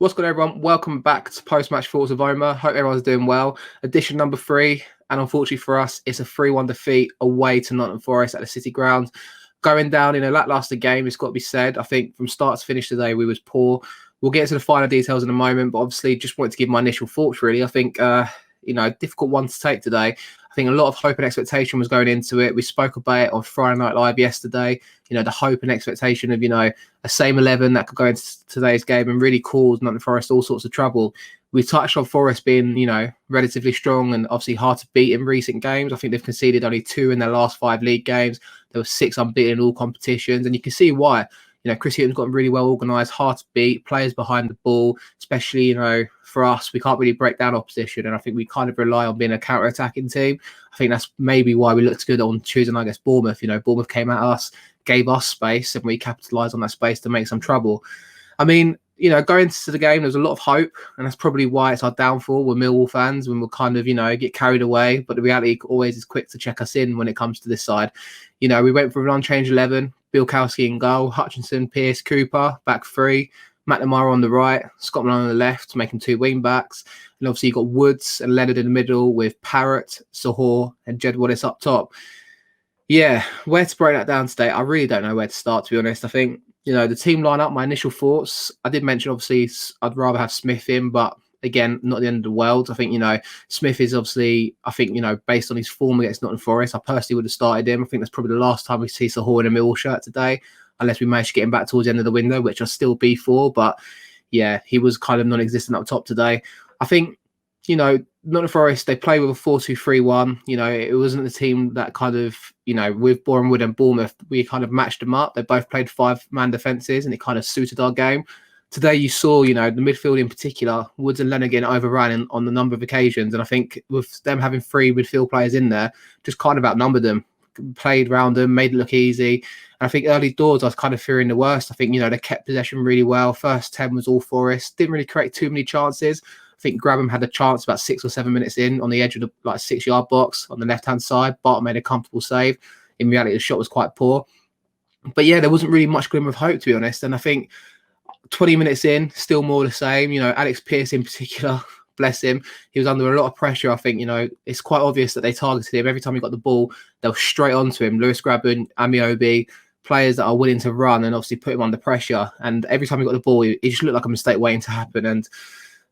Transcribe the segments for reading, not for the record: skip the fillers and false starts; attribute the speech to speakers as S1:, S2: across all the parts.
S1: What's good, everyone? Welcome back to Post-Match Thoughts with Omer. Hope everyone's doing well. Edition number 3, and unfortunately for us, it's a 3-1 defeat away to Nottingham Forest at the City Ground. Going down in a lacklustre game, it's got to be said. I think from start to finish today, we was poor. We'll get into the finer details in a moment, but obviously just wanted to give my initial thoughts, really. I think, difficult one to take today. I think a lot of hope and expectation was going into it. We spoke about it on Friday Night Live yesterday. The hope and expectation of, a same 11 that could go into today's game and really cause Nottingham Forest all sorts of trouble. We touched on Forest being, relatively strong and obviously hard to beat in recent games. I think they've conceded only 2 in their last 5 league games. There were 6 unbeaten in all competitions, and you can see why. Chris Hughton's got really well organised, hard to beat, players behind the ball, especially, for us, we can't really break down opposition. And I think we kind of rely on being a counter-attacking team. I think that's maybe why we looked good on Tuesday night against Bournemouth. Bournemouth came at us, gave us space, and we capitalised on that space to make some trouble. I mean, going into the game, there's a lot of hope, and that's probably why it's our downfall. We're Millwall fans, when we'll kind of, get carried away. But the reality always is quick to check us in when it comes to this side. We went for an unchanged 11, Bilkowski in goal, Hutchinson, Pearce, Cooper, back 3, McNamara on the right, Scotland on the left, making 2 wing backs. And obviously you've got Woods and Leonard in the middle with Parrott, Sahor, and Jed Wallace up top. Yeah, where to break that down today? I really don't know where to start, to be honest. I think, the team lineup, my initial thoughts, I did mention, obviously, I'd rather have Smith in, but again, not the end of the world. I think, Smith is obviously, based on his form against Nottingham Forest, I personally would have started him. I think that's probably the last time we see Sahor in a Millwall shirt today, unless we manage to get him back towards the end of the window, which I'll still be for. But yeah, he was kind of non-existent up top today. I think, Nottingham Forest, they play with a 4-2-3-1. It wasn't the team that kind of, with Bournemouth and Bournemouth, we kind of matched them up. They both played 5-man defences and it kind of suited our game. Today, you saw, the midfield in particular, Woods and Leonard getting overrun on the number of occasions. And I think with them having 3 midfield players in there, just kind of outnumbered them, played around them, made it look easy. And I think early doors, I was kind of fearing the worst. I think, they kept possession really well. First 10 was all Forest. Didn't really create too many chances. I think Grabham had a chance about 6 or 7 minutes in on the edge of the 6-yard box on the left-hand side. Barton made a comfortable save. In reality, the shot was quite poor. But yeah, there wasn't really much glimmer of hope, to be honest. And I think 20 minutes in, still more the same. Alex Pearce in particular, bless him, he was under a lot of pressure. I think, it's quite obvious that they targeted him. Every time he got the ball, they were straight onto him. Lewis Grabban, Amiobi, players that are willing to run and obviously put him under pressure. And every time he got the ball, it just looked like a mistake waiting to happen. And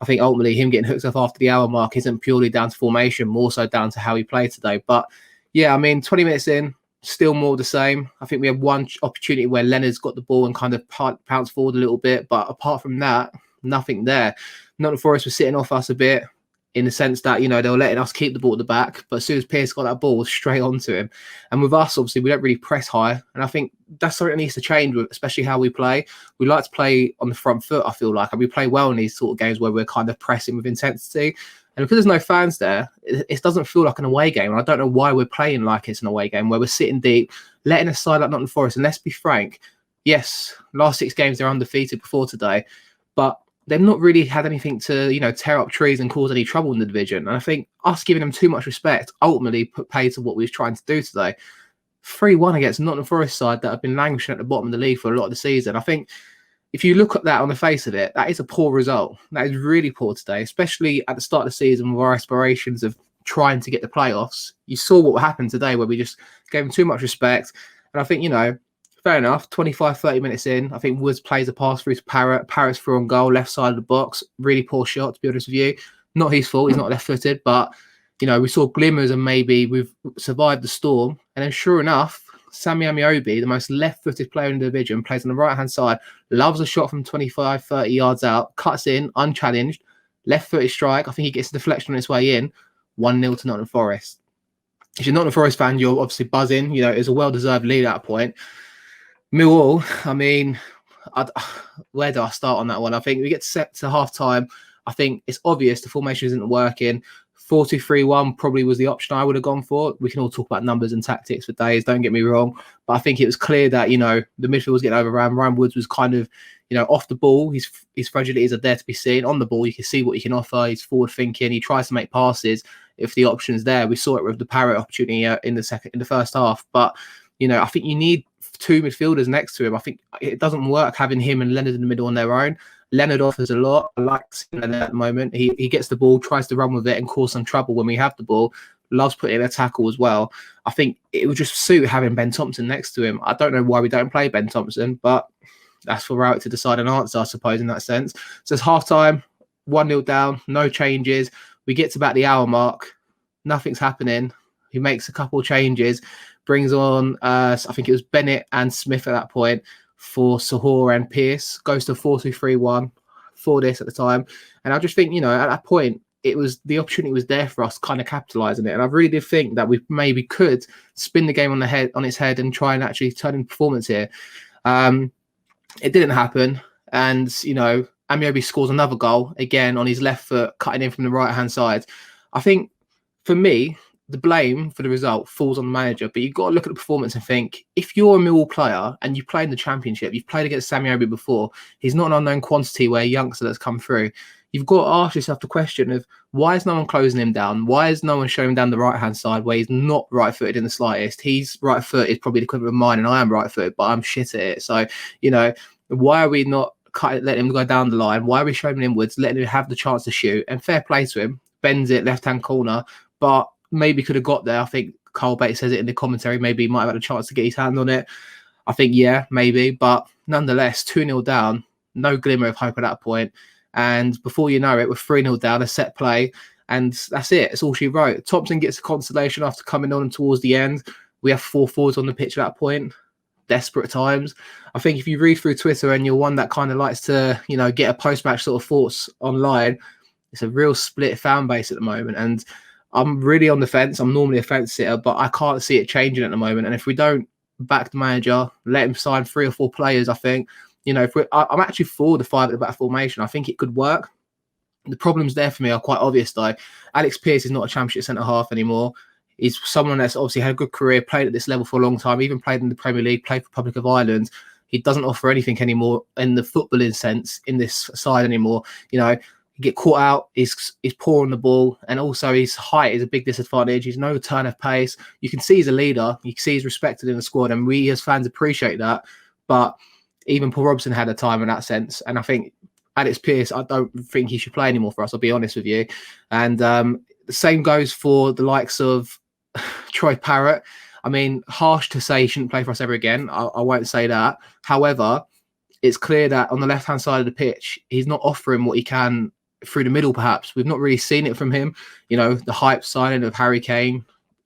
S1: I think ultimately him getting hooked up after the hour mark isn't purely down to formation, more so down to how he played today. But yeah, 20 minutes in, still more the same. I think we had one opportunity where Leonard's got the ball and kind of pounced forward a little bit. But apart from that, nothing there. Nottingham Forest was sitting off us a bit in the sense that, they were letting us keep the ball at the back. But as soon as Pearce got that ball, straight onto him. And with us, obviously, we don't really press high. And I think that's something that needs to change, especially how we play. We like to play on the front foot, I feel like. And we play well in these sort of games where we're kind of pressing with intensity. And because there's no fans there, it doesn't feel like an away game. And I don't know why we're playing like it's an away game, where we're sitting deep, letting a side like Nottingham Forest. And let's be frank, yes, last 6 games they're undefeated before today. But they've not really had anything to, tear up trees and cause any trouble in the division. And I think us giving them too much respect ultimately put pay to what we was trying to do today. 3-1 against Nottingham Forest side that have been languishing at the bottom of the league for a lot of the season. I think if you look at that on the face of it, that is a poor result. That is really poor today, especially at the start of the season with our aspirations of trying to get the playoffs. You saw what happened today where we just gave them too much respect. And I think, fair enough, 25, 30 minutes in, I think Woods plays a pass through to Parrott. Parrott's through on goal, left side of the box. Really poor shot, to be honest with you. Not his fault, he's not left-footed, but, we saw glimmers and maybe we've survived the storm. And then sure enough, Sammy Amiobi, the most left-footed player in the division, plays on the right-hand side, loves a shot from 25, 30 yards out, cuts in, unchallenged, left-footed strike. I think he gets a deflection on his way in, 1-0 to Nottingham Forest. If you're not a Forest fan, you're obviously buzzing. It's a well-deserved lead at that point. Millwall, where do I start on that one? I think we get set to half-time. I think it's obvious the formation isn't working. 4-2-3-1 probably was the option I would have gone for. We can all talk about numbers and tactics for days, don't get me wrong. But I think it was clear that, the midfield was getting overrun. Ryan Woods was kind of, off the ball. His fragilities are there to be seen. On the ball, you can see what he can offer. He's forward thinking. He tries to make passes if the option's there. We saw it with the Parrott opportunity in the first half. But, I think you need 2 midfielders next to him. I think it doesn't work having him and Leonard in the middle on their own. Leonard offers a lot. I like seeing that at the moment. He gets the ball, tries to run with it and cause some trouble when we have the ball. Loves putting in a tackle as well. I think it would just suit having Ben Thompson next to him. I don't know why we don't play Ben Thompson, but that's for Rowett to decide and answer, I suppose, in that sense. So it's half-time, 1-0 down, no changes. We get to about the hour mark. Nothing's happening. He makes a couple of changes, brings on, I think it was Bennett and Smith at that point for Sahor and Pearce. Goes to 4-2-3-1 for this at the time. And I just think, at that point, it was the opportunity was there for us kind of capitalising it. And I really did think that we maybe could spin the game on its head and try and actually turn in performance here. It didn't happen. And, Amiobi scores another goal, again, on his left foot, cutting in from the right-hand side. I think, for me, the blame for the result falls on the manager, but you've got to look at the performance and think, if you're a Millwall player and you played in the Championship, you've played against Amiobi before, he's not an unknown quantity where a youngster that's come through. You've got to ask yourself the question of, why is no one closing him down? Why is no one showing him down the right-hand side where he's not right-footed in the slightest? He's right-footed, probably the equivalent of mine, and I am right-footed, but I'm shit at it. So, why are we not letting him go down the line? Why are we showing him inwards, letting him have the chance to shoot? And fair play to him, bends it left-hand corner, but maybe could have got there. I think Carl Bates says it in the commentary. Maybe he might have had a chance to get his hand on it. I think, yeah, maybe. But nonetheless, 2-0 down, no glimmer of hope at that point. And before you know it, we're 3-0 down, a set play. And that's it. It's all she wrote. Thompson gets a consolation after coming on towards the end. We have 4 forwards on the pitch at that point. Desperate times. I think if you read through Twitter and you're one that kind of likes to, get a post-match sort of thoughts online, it's a real split fan base at the moment. And I'm really on the fence. I'm normally a fence sitter, but I can't see it changing at the moment. And if we don't back the manager, let him sign 3 or 4 players, I think, I'm actually for the 5 at the back formation. I think it could work. The problems there for me are quite obvious, though. Alex Pearce is not a Championship centre-half anymore. He's someone that's obviously had a good career, played at this level for a long time, even played in the Premier League, played for Republic of Ireland. He doesn't offer anything anymore in the footballing sense in this side anymore. Get caught out, he's poor on the ball, and also his height is a big disadvantage. He's no turn of pace. You can see he's a leader. You can see he's respected in the squad, and we as fans appreciate that. But even Paul Robson had a time in that sense, and I think Alex Pearce, I don't think he should play anymore for us, I'll be honest with you. And the same goes for the likes of Troy Parrott. I mean, harsh to say he shouldn't play for us ever again. I won't say that. However, it's clear that on the left-hand side of the pitch, he's not offering what he can through the middle, perhaps. We've not really seen it from him. The hype signing of Harry Kane,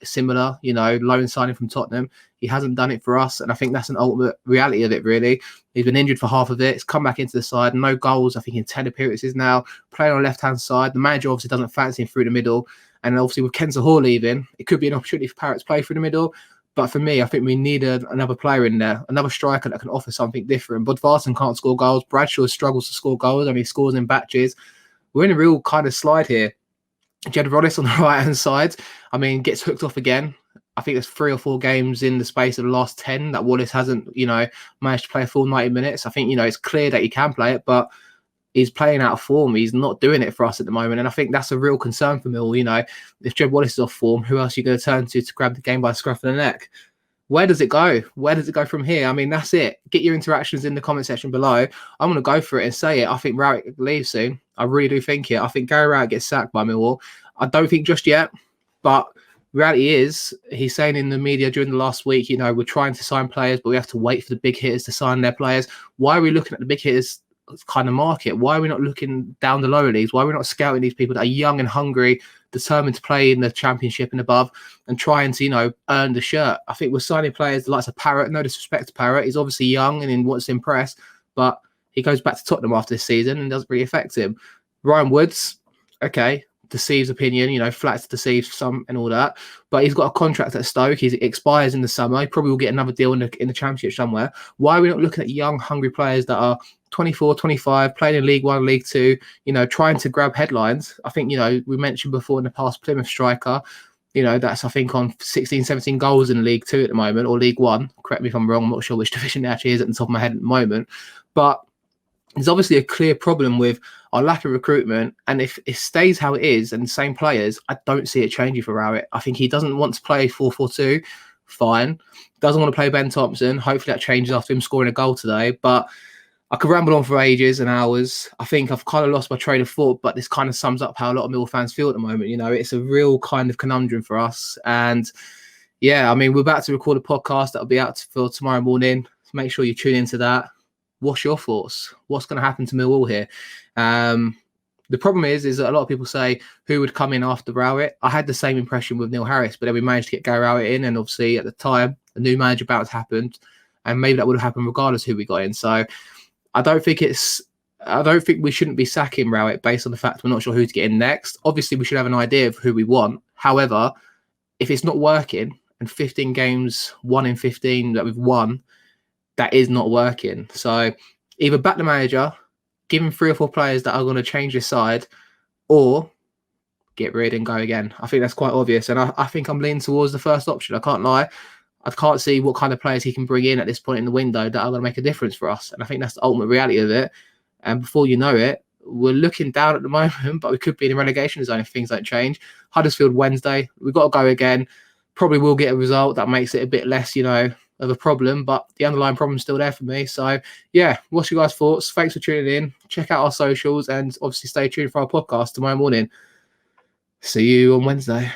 S1: similar, loan signing from Tottenham. He hasn't done it for us, and I think that's an ultimate reality of it, really. He's been injured for half of it. He's come back into the side. No goals, I think, in 10 appearances now. Playing on the left-hand side. The manager obviously doesn't fancy him through the middle. And obviously with Ken Sahor leaving, it could be an opportunity for Parrott to play through the middle. But for me, I think we need another player in there, another striker that can offer something different. Budvarsson can't score goals. Bradshaw struggles to score goals, and he scores in batches. We're in a real kind of slide here. Jed Roddice on the right-hand side, gets hooked off again. I think there's 3 or 4 games in the space of the last 10 that Wallace hasn't, managed to play a full 90 minutes. I think, it's clear that he can play it, but he's playing out of form. He's not doing it for us at the moment. And I think that's a real concern for Millwall. If Jed Wallace is off form, who else are you going to turn to grab the game by the scruff of the neck? Where does it go? Where does it go from here? That's it. Get your interactions in the comment section below. I'm going to go for it and say it. I think Rowett leaves soon. I really do think it. I think Gary Rowett gets sacked by Millwall. I don't think just yet, but reality is, he's saying in the media during the last week, we're trying to sign players, but we have to wait for the big hitters to sign their players. Why are we looking at the big hitters kind of market? Why are we not looking down the lower leagues? Why are we not scouting these people that are young and hungry, determined to play in the Championship and above, and trying to, earn the shirt? I think we're signing players the likes of Parrott. No disrespect to Parrott. He's obviously young and he wants to impress, but he goes back to Tottenham after this season and doesn't really affect him. Ryan Woods, okay, deceives opinion, flats deceive some and all that, but he's got a contract at Stoke. He expires in the summer. He probably will get another deal in the Championship somewhere. Why are we not looking at young, hungry players that are 24, 25, playing in League One, League Two, trying to grab headlines? I think, we mentioned before in the past, Plymouth striker, that's, I think, on 16, 17 goals in League Two at the moment, or League One. Correct me if I'm wrong. I'm not sure which division it actually is at the top of my head at the moment. But there's obviously a clear problem with our lack of recruitment. And if it stays how it is and the same players, I don't see it changing for Rowett. I think he doesn't want to play 4-4-2. Fine. Doesn't want to play Ben Thompson. Hopefully that changes after him scoring a goal today. But I could ramble on for ages and hours. I think I've kind of lost my train of thought, but this kind of sums up how a lot of Millwall fans feel at the moment. You know, it's a real kind of conundrum for us. And yeah, I mean, we're about to record a podcast that'll be out for tomorrow morning. So make sure you tune into that. What's your thoughts? What's going to happen to Millwall here? The problem is that a lot of people say who would come in after Rowett. I had the same impression with Neil Harris, but then we managed to get Gary Rowett in, and obviously at the time the new manager bounce happened, and maybe that would have happened regardless who we got in. So I don't think we shouldn't be sacking Rowett based on the fact we're not sure who to get in next. Obviously, we should have an idea of who we want. However, if it's not working and 15 games, 1 in 15 that we've won, that is not working. So either back the manager, give him 3 or 4 players that are going to change his side, or get rid and go again. I think that's quite obvious. And I think I'm leaning towards the first option. I can't lie. I can't see what kind of players he can bring in at this point in the window that are going to make a difference for us. And I think that's the ultimate reality of it. And before you know it, we're looking down at the moment, but we could be in a relegation zone if things don't change. Huddersfield Wednesday, we've got to go again. Probably will get a result that makes it a bit less, of a problem, but the underlying problem's still there for me. So yeah, what's your guys' thoughts? Thanks for tuning in. Check out our socials and obviously stay tuned for our podcast tomorrow morning. See you on Wednesday.